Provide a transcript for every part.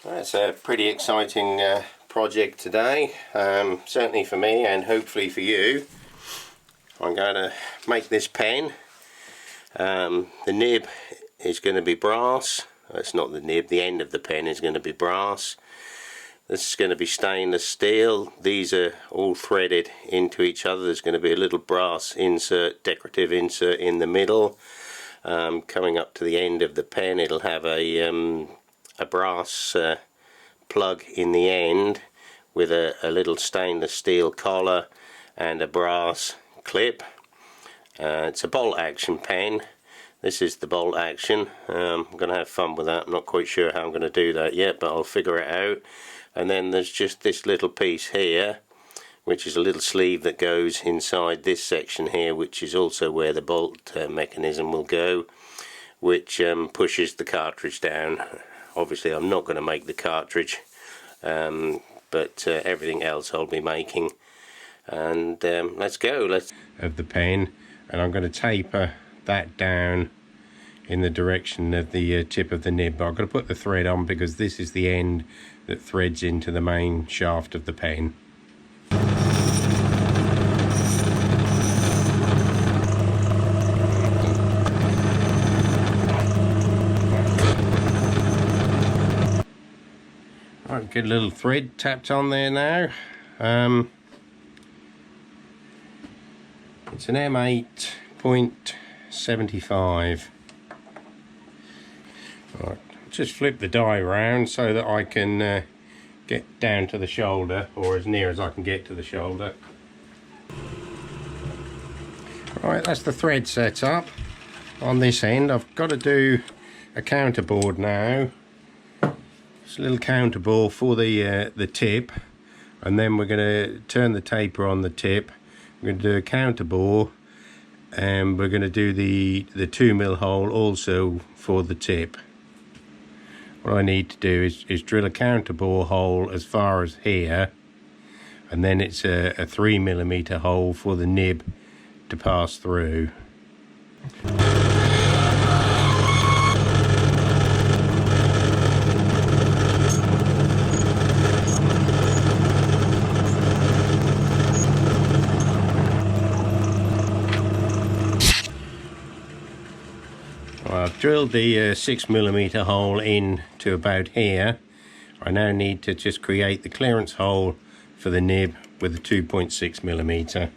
That's a pretty exciting project today, certainly for me and hopefully for you. I'm going to make this pen. The nib is going to be brass. It's not the nib, the end of the pen is going to be brass. This is going to be stainless steel. These are all threaded into each other. There's going to be a little brass insert, decorative insert in the middle. Coming up to the end of the pen, it'll have a brass plug in the end with a little stainless steel collar and a brass clip. It's a bolt action pen. This is the bolt action. I'm going to have fun with that. I'm not quite sure how I'm going to do that yet, but I'll figure it out. And then there's just this little piece here, which is a little sleeve that goes inside this section here, which is also where the bolt mechanism will go, which pushes the cartridge down. Obviously I'm not going to make the cartridge, but everything else I'll be making. And let's go. Of the pen, and I'm going to taper that down in the direction of the tip of the nib. But I've got to put the thread on because this is the end that threads into the main shaft of the pen. Right, get a little thread tapped on there now. It's an M8.75. Right, just flip the die around so that I can get down to the shoulder, or as near as I can get to the shoulder. Right, that's the thread set up on this end. I've got to do a counterboard now. It's a little counterbore for the tip, and then we're going to turn the taper on the tip. We're going to do a counterbore, and we're going to do the 2mm hole also for the tip. What I need to do is drill a counterbore hole as far as here, and then it's a 3mm hole for the nib to pass through. I've drilled the 6mm hole in to about here. I now need to just create the clearance hole for the nib with a 2.6mm.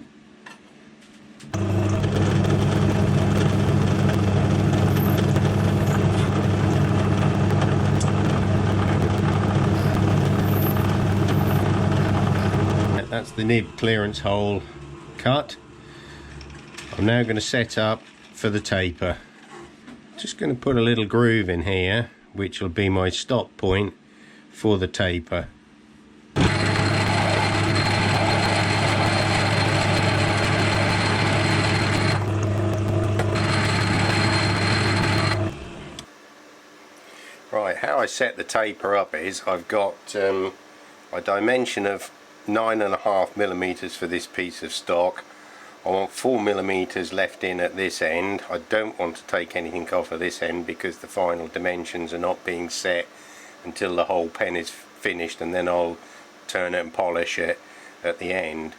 That's the nib clearance hole cut. I'm now going to set up for the taper. Just going to put a little groove in here, which will be my stop point for the taper. Right, how I set the taper up is I've got a dimension of 9.5mm for this piece of stock. I want 4mm left in at this end. I don't want to take anything off of this end because the final dimensions are not being set until the whole pen is finished, and then I'll turn it and polish it at the end.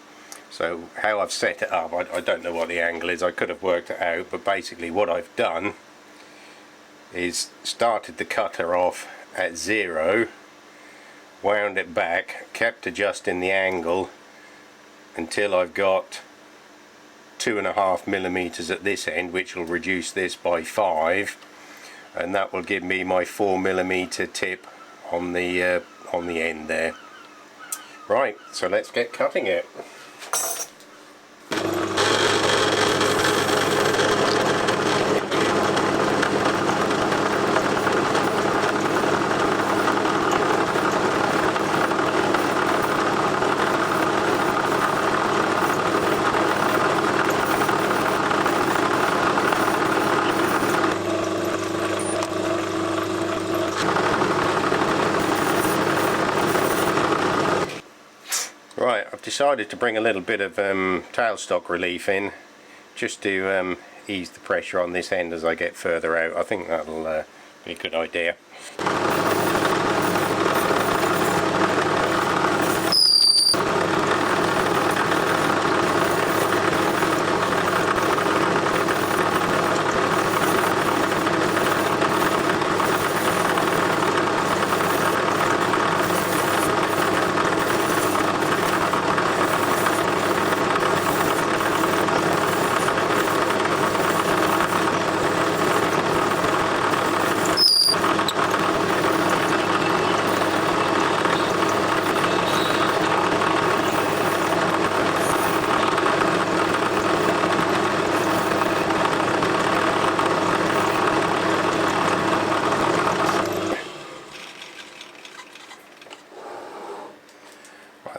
So how I've set it up, I don't know what the angle is, I could have worked it out, but basically what I've done is started the cutter off at 0, wound it back, kept adjusting the angle until I've got 2.5mm at this end, which will reduce this by 5, and that will give me my 4mm tip on the end there. Right, so let's get cutting it. Right, I've decided to bring a little bit of tailstock relief in just to ease the pressure on this end as I get further out. I think that'll be a good idea.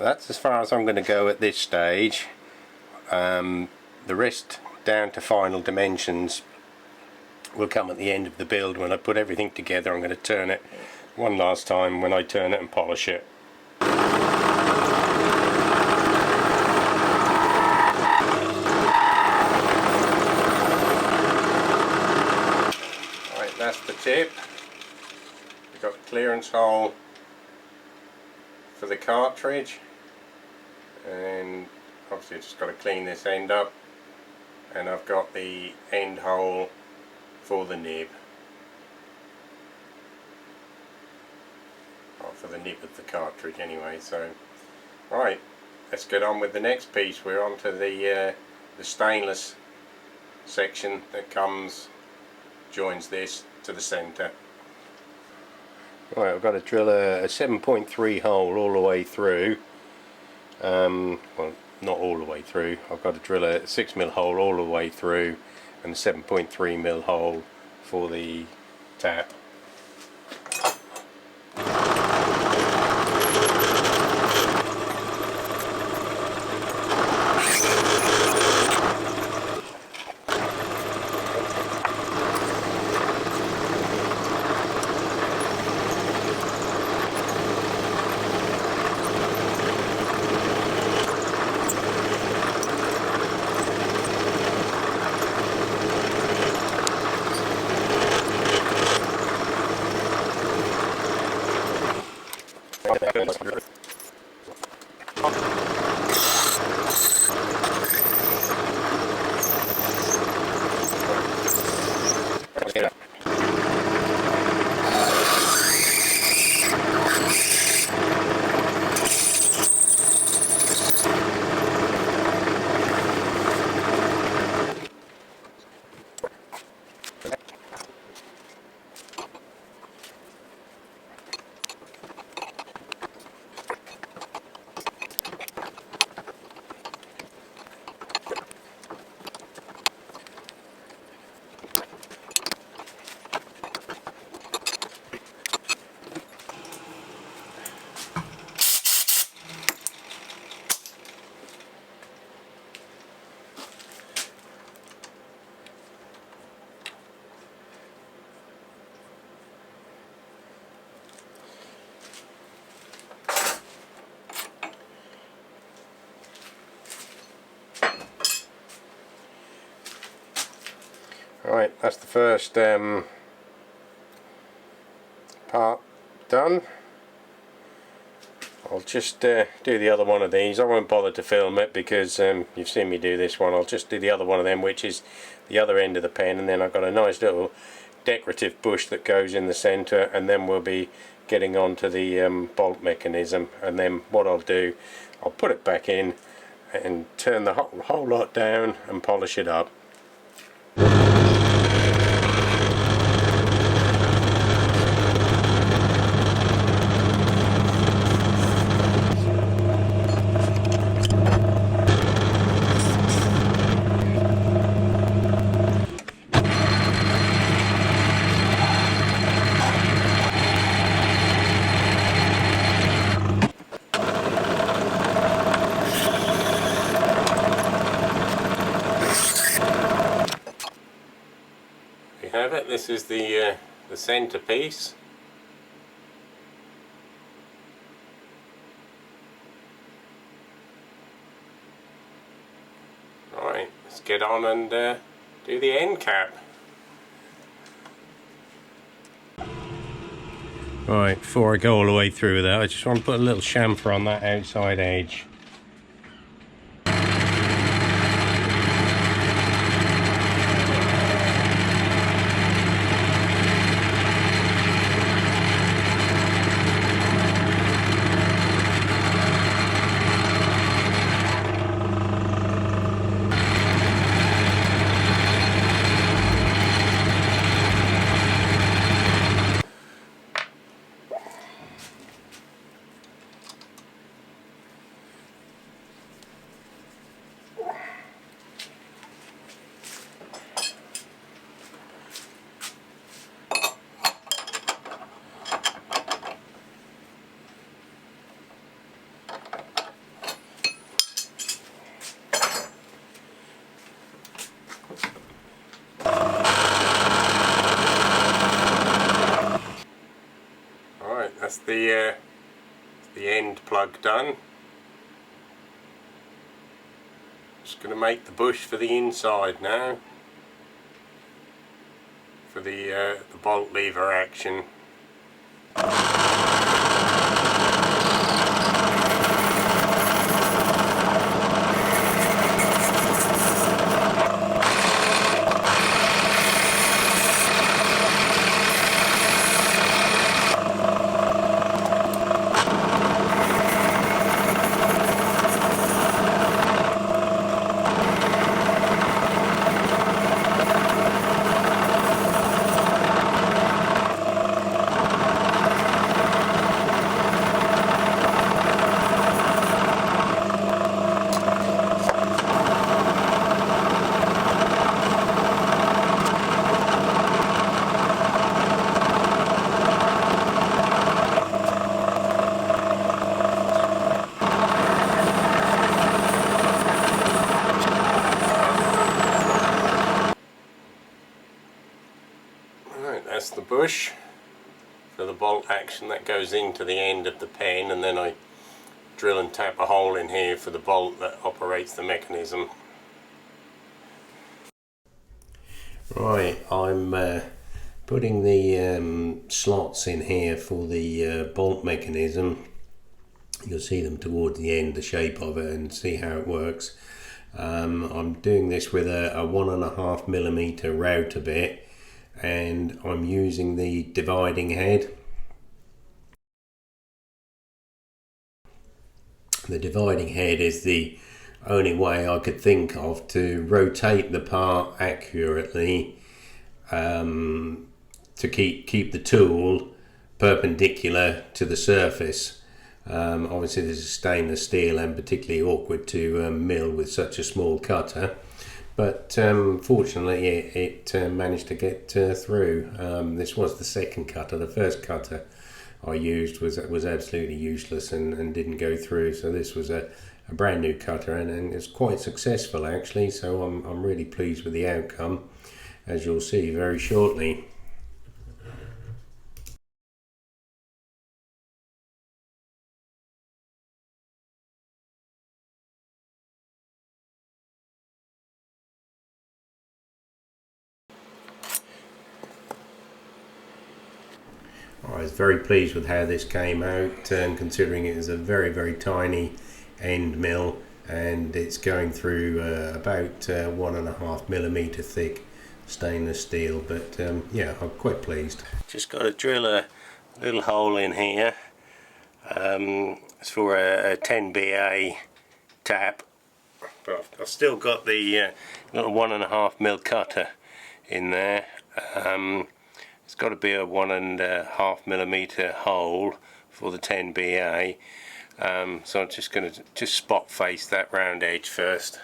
That's as far as I'm going to go at this stage. The rest down to final dimensions will come at the end of the build. When I put everything together, I'm going to turn it one last time when I turn it and polish it. Right, that's the tip. We've got the clearance hole for the cartridge, and obviously I've just got to clean this end up, and I've got the end hole for the nib, or for the nib of the cartridge anyway. So right, let's get on with the next piece. We're on to the stainless section that joins this to the centre. Right, I've got to drill a 7.3 hole all the way through. Well, not all the way through. I've got to drill a 6mm hole all the way through, and a 7.3mm hole for the tap. Right, that's the first part done. I'll just do the other one of these. I won't bother to film it because you've seen me do this one. I'll just do the other one of them, which is the other end of the pen, and then I've got a nice little decorative bush that goes in the centre, and then we'll be getting on to the bolt mechanism. And then what I'll do, I'll put it back in and turn the whole lot down and polish it up. Have it. This is the centre piece. Right, let's get on and do the end cap. Right, before I go all the way through with that, I just want to put a little chamfer on that outside edge. That's the end plug done. Just going to make the bush for the inside now, for the bolt lever action. That's the bush for the bolt action that goes into the end of the pen, and then I drill and tap a hole in here for the bolt that operates the mechanism. Right, I'm putting the slots in here for the bolt mechanism. You'll see them towards the end, the shape of it, and see how it works. I'm doing this with a 1.5mm router bit, and I'm using the dividing head. The dividing head is the only way I could think of to rotate the part accurately, to keep the tool perpendicular to the surface. Obviously this is stainless steel and particularly awkward to mill with such a small cutter, but fortunately it managed to get through. This was the second cutter. The first cutter I used was absolutely useless and didn't go through, so this was a brand new cutter, and it's quite successful actually, so I'm really pleased with the outcome, as you'll see very shortly. I was very pleased with how this came out, and considering it is a very tiny end mill, and it's going through about 1.5mm thick stainless steel, but yeah, I'm quite pleased. Just got to drill a little hole in here. It's for a 10BA tap, but I've still got the little 1.5mm cutter in there. It's got to be a 1.5mm hole for the 10BA, so I'm just going to spot face that round edge first.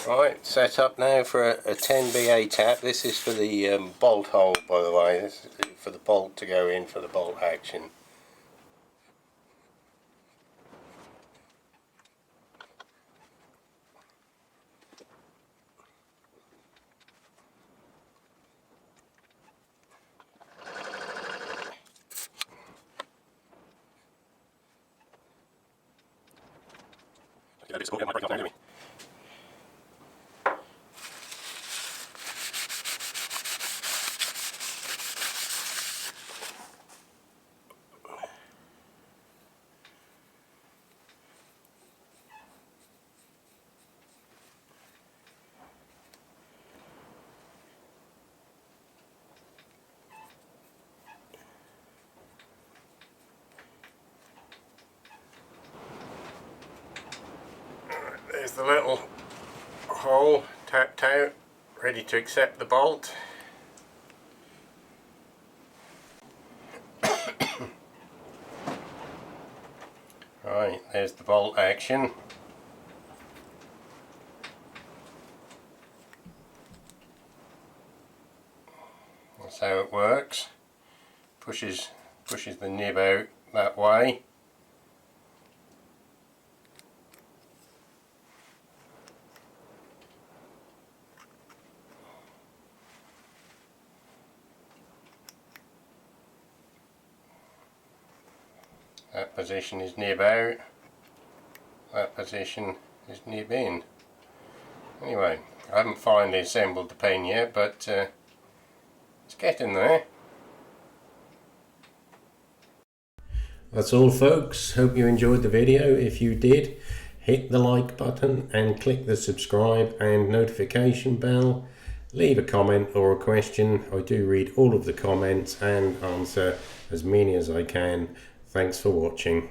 Right, set up now for a 10BA tap. This is for the bolt hole, by the way. This is for the bolt to go in for the bolt action. There's the little hole tapped out, ready to accept the bolt. Right, there's the bolt action. That's how it works. Pushes the nib out that way. That position is nib out, that position is nib in. Anyway, I haven't finally assembled the pen yet, but it's getting there. That's all folks, hope you enjoyed the video. If you did, hit the like button and click the subscribe and notification bell. Leave a comment or a question. I do read all of the comments and answer as many as I can. Thanks for watching.